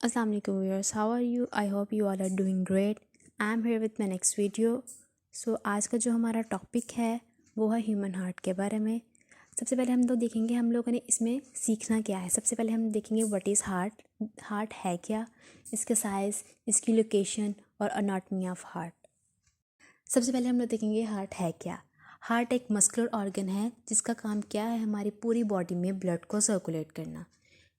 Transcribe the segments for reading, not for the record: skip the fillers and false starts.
Assalamu alaikum viewers, how are you? I hope you all are doing great. I am here with my next video. So आज का जो हमारा topic है वो है human heart के बारे में। सबसे पहले हम लोग देखेंगे हम लोगों ने इसमें सीखना क्या है। सबसे पहले हम देखेंगे व्हाट इज़ हार्ट, हार्ट है क्या, इसका साइज़, इसकी लोकेशन और अनाटमी ऑफ हार्ट। सबसे पहले हम लोग देखेंगे हार्ट है क्या। हार्ट एक मस्कुलर ऑर्गन है जिसका काम क्या है, हमारी पूरी बॉडी में ब्लड को सर्कुलेट करना।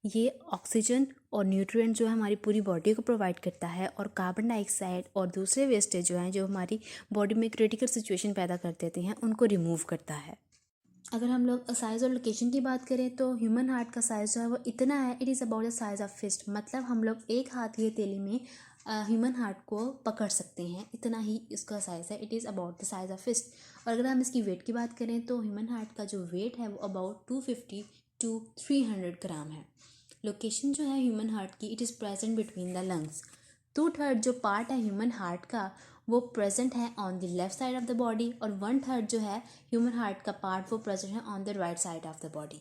ये ऑक्सीजन और न्यूट्रिएंट जो है हमारी पूरी बॉडी को प्रोवाइड करता है और कार्बन डाइऑक्साइड और दूसरे वेस्टेज जो हैं जो हमारी बॉडी में क्रिटिकल सिचुएशन पैदा कर देते हैं उनको रिमूव करता है। अगर हम लोग साइज़ और लोकेशन की बात करें तो ह्यूमन हार्ट का साइज़ जो है वो इतना है, it is about the size of fist. मतलब हम लोग एक हाथ की हथेली में ह्यूमन हार्ट को पकड़ सकते हैं, इतना ही इसका साइज़ है। It is about the size of fist. और अगर हम इसकी वेट की बात करें तो ह्यूमन हार्ट का जो वेट है वो अबाउट 250 to 300 ग्राम है। लोकेशन जो है ह्यूमन हार्ट की, it is present between the lungs. 2/3 जो पार्ट है ह्यूमन हार्ट का वो प्रेजेंट है on the left side of the body और 1/3 जो है ह्यूमन हार्ट का पार्ट वो प्रेजेंट है on the right side of the body.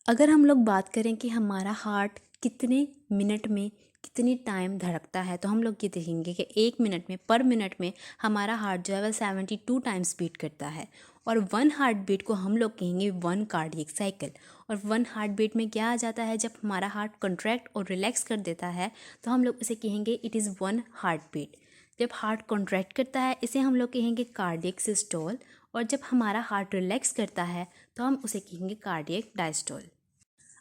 अगर हम लोग बात करें कि हमारा हार्ट कितने मिनट में कितनी टाइम धड़कता है तो हम लोग ये देखेंगे कि 1 मिनट में पर मिनट में हमारा हार्ट जो है वह 72 टाइम्स बीट करता है। और 1 हार्ट बीट को हम लोग कहेंगे 1 कार्डियक साइकिल। और 1 हार्ट बीट में क्या आ जाता है, जब हमारा हार्ट कॉन्ट्रैक्ट और रिलैक्स कर देता है तो हम लोग इसे कहेंगे इट इज़ 1 हार्ट बीट। जब हार्ट कॉन्ट्रैक्ट करता है इसे हम लोग कहेंगे कार्डियक सिस्टोल। और जब हमारा हार्ट रिलैक्स करता है तो हम उसे कहेंगे कार्डियक डायस्टोल।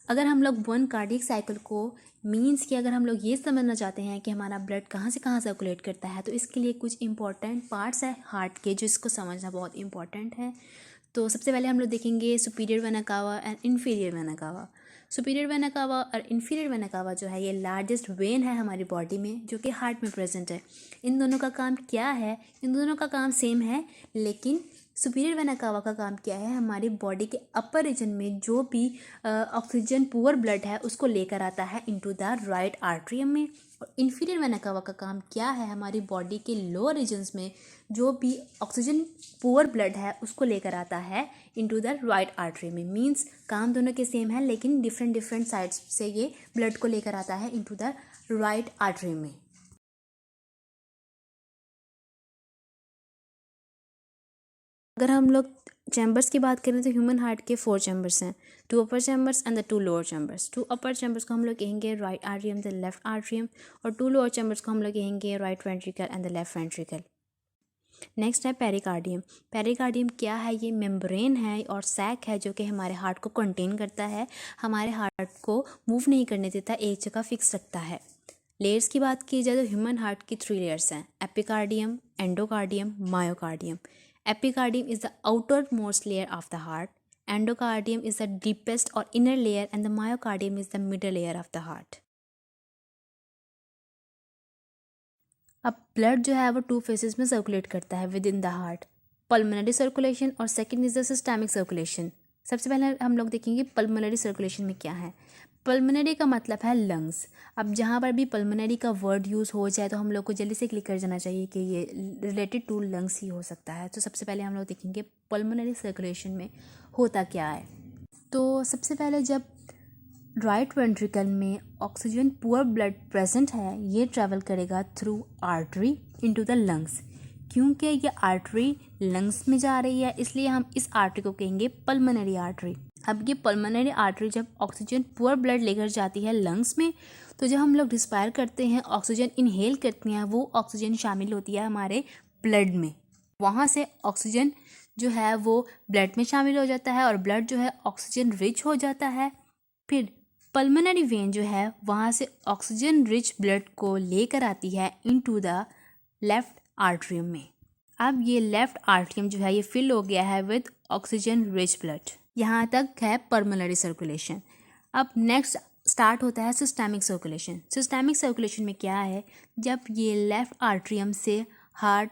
अगर हम लोग 1 कार्डियक साइकिल को मीन्स कि अगर हम लोग ये समझना चाहते हैं कि हमारा ब्लड कहाँ से कहाँ सर्कुलेट करता है तो इसके लिए कुछ इंपॉर्टेंट पार्ट्स है हार्ट के जो इसको समझना बहुत इंपॉर्टेंट है। तो सबसे पहले हम लोग देखेंगे superior vena cava and inferior vena cava. Superior vena cava और इन्फीरियर वेना कावा जो है ये लार्जेस्ट वेन है हमारी बॉडी में जो कि हार्ट में प्रेजेंट है। इन दोनों का काम क्या है, इन दोनों का काम सेम है, लेकिन सुपीरियर वेना कावा का काम क्या है, हमारी बॉडी के अपर रीजन में जो भी ऑक्सीजन पुअर ब्लड है उसको लेकर आता है इनटू द राइट आर्टरियम में। और इन्फीरियर वेना कावा का काम क्या है, हमारी बॉडी के लोअर रीजन्स में जो भी ऑक्सीजन पुअर ब्लड है उसको लेकर आता है इनटू द राइट आर्टरी में। मीन्स काम दोनों के सेम है लेकिन डिफरेंट डिफरेंट साइड्स से ये ब्लड को लेकर आता है इनटू द राइट आर्टरी में। अगर हम लोग चैम्बर्स की बात करें तो ह्यूमन हार्ट के 4 चैम्बर्स हैं, 2 upper chambers and the 2 lower chambers. 2 upper chambers को हम लोग कहेंगे right atrium the left atrium और 2 लोअर चैम्बर्स को हम लोग कहेंगे right ventricle and the left ventricle. Next है पेरिकार्डियम। पेरिकार्डियम क्या है, ये मेम्ब्रेन है और सैक है जो कि हमारे हार्ट को कंटेन करता है, हमारे हार्ट को मूव नहीं करने देता, एक जगह फिक्स रखता है। लेयर्स की बात की जाए तो ह्यूमन हार्ट की 3 लेयर्स हैं, epicardium, endocardium, myocardium. Epicardium is the outermost layer of the heart, endocardium is the deepest और inner layer and the myocardium is the middle layer of the heart. अब blood जो है वो 2 phases में circulate करता है within the heart, pulmonary circulation और second is the systemic circulation. सबसे पहले हम लोग देखेंगे पल्मोनरी सर्कुलेशन में क्या है। पल्मोनरी का मतलब है लंग्स। अब जहाँ पर भी पल्मोनरी का वर्ड यूज़ हो जाए तो हम लोग को जल्दी से क्लिक कर जाना चाहिए कि ये रिलेटेड टू लंग्स ही हो सकता है। तो सबसे पहले हम लोग देखेंगे पल्मोनरी सर्कुलेशन में होता क्या है। तो सबसे पहले जब राइट वेंट्रिकल में ऑक्सीजन पुअर ब्लड प्रेजेंट है, ये ट्रैवल करेगा through artery into the lungs. क्योंकि ये आर्टरी लंग्स में जा रही है इसलिए हम इस आर्टरी को कहेंगे पल्मोनरी आर्टरी। अब ये पल्मोनरी आर्टरी जब ऑक्सीजन पुअर ब्लड लेकर जाती है लंग्स में तो जब हम लोग रिस्पायर करते हैं, ऑक्सीजन इनहेल करते हैं, वो ऑक्सीजन शामिल होती है हमारे ब्लड में। वहाँ से ऑक्सीजन जो है वो ब्लड में शामिल हो जाता है और ब्लड जो है ऑक्सीजन रिच हो जाता है। फिर पल्मोनरी वेन जो है वहाँ से ऑक्सीजन रिच ब्लड को लेकर आती है इनटू द लेफ्ट आर्टरियम में। अब ये लेफ्ट आर्टरियम जो है ये फिल हो गया है विद ऑक्सीजन रिच ब्लड। यहाँ तक है पल्मोनरी सर्कुलेशन। अब नेक्स्ट स्टार्ट होता है सिस्टमिक सर्कुलेशन। सिस्टमिक सर्कुलेशन में क्या है, जब ये लेफ्ट आर्टरियम से हार्ट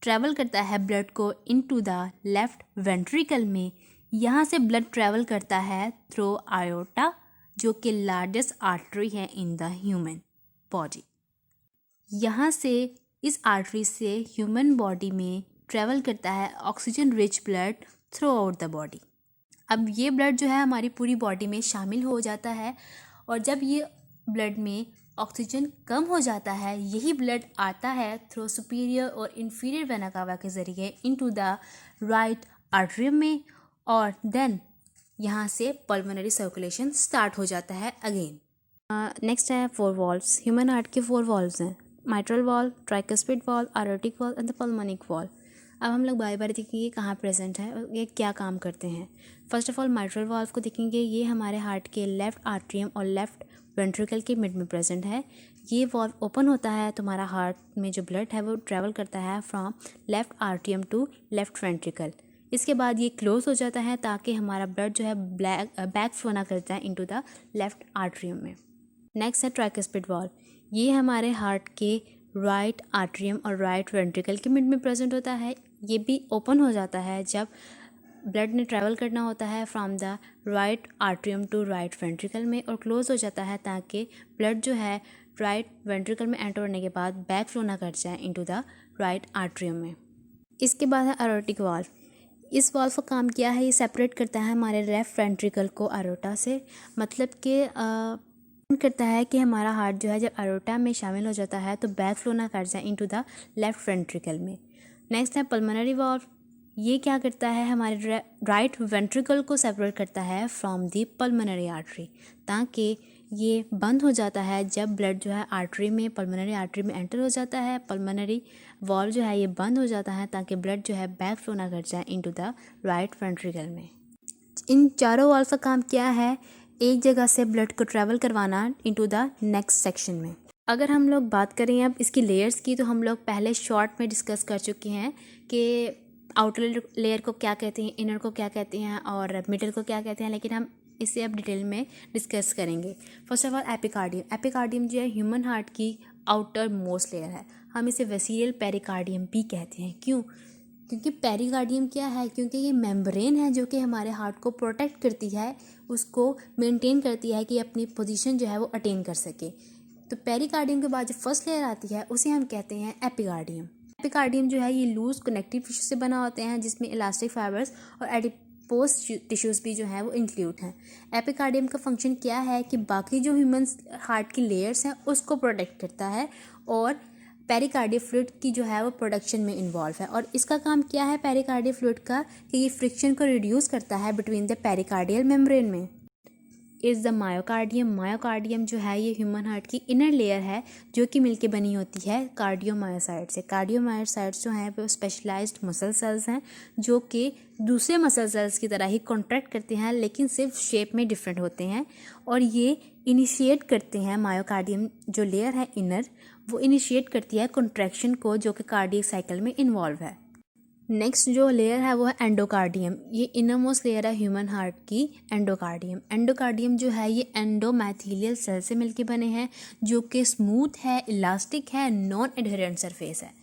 ट्रैवल करता है ब्लड को इनटू द लेफ्ट वेंट्रिकल में, यहाँ से ब्लड ट्रैवल करता है थ्रू आयोटा जो कि लार्जेस्ट आर्टरी है इन द ह्यूमन बॉडी। यहाँ से इस आर्टरी से ह्यूमन बॉडी में ट्रैवल करता है oxygen rich blood through out the body. अब ये ब्लड जो है हमारी पूरी बॉडी में शामिल हो जाता है और जब ये ब्लड में ऑक्सीजन कम हो जाता है, यही ब्लड आता है थ्रू सुपीरियर और इन्फीरियर वेना कावा के ज़रिए इनटू द राइट आर्टरियम में, और देन यहाँ से पल्मोनरी सर्कुलेशन स्टार्ट हो जाता है अगेन। नेक्स्ट है 4 वॉल्व्स। ह्यूमन हार्ट के 4 वॉल्व्स हैं, mitral valve, tricuspid valve, aortic valve and the pulmonic valve. अब हम लोग बारी बारी देखेंगे कहाँ प्रेजेंट है और ये क्या काम करते हैं। First of all mitral valve को देखेंगे, ये हमारे हार्ट के लेफ़्ट आर्ट्रियम और लेफ़्ट वेंट्रिकल के मिड में प्रेजेंट है। ये वॉल्व ओपन होता है तो हमारा हार्ट में जो ब्लड है वो ट्रैवल करता है from left atrium to left ventricle. इसके बाद ये क्लोज हो जाता है ताकि हमारा ब्लड जो है बैक फ्लो ना करता है इनटू द लेफ़्ट आर्ट्रियम में। नेक्स्ट है ट्राइकस्पिड वॉल्व। ये हमारे हार्ट के राइट आर्ट्रियम और राइट वेंट्रिकल के मिड में प्रेजेंट होता है। ये भी ओपन हो जाता है जब ब्लड ने ट्रैवल करना होता है from the right atrium to right ventricle में, और क्लोज हो जाता है ताकि ब्लड जो है राइट वेंट्रिकल में एंटर होने के बाद बैक फ्लो ना कर जाए इनटू द राइट आर्ट्रियम में। इसके बाद है एरोटिक वाल्व। इस वाल्व का काम क्या है, ये सेपरेट करता है हमारे लेफ़्ट वेंट्रिकल को अरोटा से, मतलब कि करता है कि हमारा हार्ट जो है जब अरोटा में शामिल हो जाता है तो बैक फ्लो ना कर जाए इनटू द लेफ़्ट वेंट्रिकल में। नेक्स्ट है पल्मोनरी वाल्व। ये क्या करता है, हमारे राइट वेंट्रिकल को सेपरेट करता है फ्रॉम दी पल्मोनरी आर्टरी, ताकि ये बंद हो जाता है जब ब्लड जो है आर्टरी में, पल्मोनरी आर्टरी में एंटर हो जाता है। पल्मोनरी वाल्व जो है ये बंद हो जाता है ताकि ब्लड जो है बैक फ्लो ना कर जाए इनटू द राइट वेंट्रिकल में। इन चारों वाल्व का काम क्या है, एक जगह से ब्लड को ट्रैवल करवाना इनटू द नेक्स्ट सेक्शन में। अगर हम लोग बात करें अब इसकी लेयर्स की, तो हम लोग पहले शॉर्ट में डिस्कस कर चुके हैं कि आउटर लेयर को क्या कहते हैं, इनर को क्या कहते हैं और मिडल को क्या कहते हैं, लेकिन हम इसे अब डिटेल में डिस्कस करेंगे। First of all epicardium. Epicardium जो है ह्यूमन हार्ट की आउटर मोस्ट लेयर है, हम इसे वेसीरियल पेरिकार्डियम भी कहते हैं। क्यों? क्योंकि पेरिकार्डियम क्या है, क्योंकि ये मेम्ब्रेन है जो कि हमारे हार्ट को प्रोटेक्ट करती है, उसको मेंटेन करती है कि अपनी पोजीशन जो है वो अटेन कर सके। तो पेरिकार्डियम के बाद जो फर्स्ट लेयर आती है उसे हम कहते हैं एपिकार्डियम। एपिकार्डियम जो है ये लूज कनेक्टिव टिश्यू से बना होते हैं, जिसमें इलास्टिक फाइबर्स और एडिपोज टिश्यूज़ भी जो है वो इंक्लूड हैं। एपिकार्डियम का फंक्शन क्या है कि बाकी जो ह्यूमन हार्ट की लेयर्स हैं उसको प्रोटेक्ट करता है, और पेरिकार्डियल फ्लूइड की जो है वो प्रोडक्शन में इन्वॉल्व है। और इसका काम क्या है पेरिकार्डियल फ्लूइड का, कि ये फ्रिक्शन को रिड्यूस करता है बिटवीन द पेरिकार्डियल मेम्ब्रेन में। Is the myocardium. मायोकार्डियम जो है ये ह्यूमन हार्ट की इनर लेयर है जो कि मिलके बनी होती है कार्डियोमायोसाइट से। कार्डियोमायोसाइट्स जो हैं वो स्पेशलाइज्ड मसल सेल्स हैं जो कि दूसरे मसल सेल्स की तरह ही कॉन्ट्रैक्ट करते हैं, लेकिन सिर्फ शेप में डिफरेंट होते हैं, और ये इनिशिएट करते हैं, मायोकार्डियम जो लेयर है इनर वो इनिशिएट करती है कॉन्ट्रैक्शन को जो कि कार्डियक साइकिल में इन्वॉल्व है। नेक्स्ट जो लेयर है वो है एंडोकार्डियम। ये इनरमोस्ट लेयर है ह्यूमन हार्ट की एंडोकार्डियम। एंडोकार्डियम जो है ये एंडोमैथीलियल सेल से मिलके बने हैं जो कि स्मूथ है, इलास्टिक है, नॉन एडहेरेंट सरफेस है।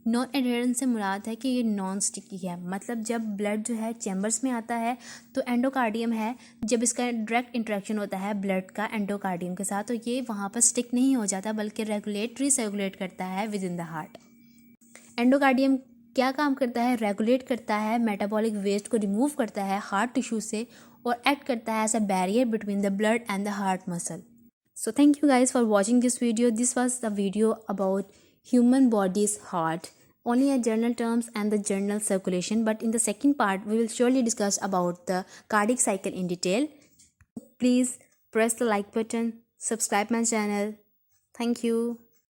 नॉन एडहेरेंट से मुराद है कि ये नॉन स्टिकी है, मतलब जब ब्लड जो है चैम्बर्स में आता है तो एंडोकार्डियम है, जब इसका डायरेक्ट इंटरेक्शन होता है ब्लड का एंडोकार्डियम के साथ तो ये वहाँ पर स्टिक नहीं हो जाता बल्कि रेगुलेट करता है within the heart. Endocardium क्या काम करता है, रेगुलेट करता है, मेटाबॉलिक वेस्ट को रिमूव करता है हार्ट टिश्यू से, और एक्ट करता है as a barrier between the blood and the heart muscle. So thank you guys for watching this video. This was the video about human body's heart, only a general terms and the general circulation, but in the second part we will surely discuss about the cardiac cycle in detail. Please press the like button, subscribe my channel. Thank you.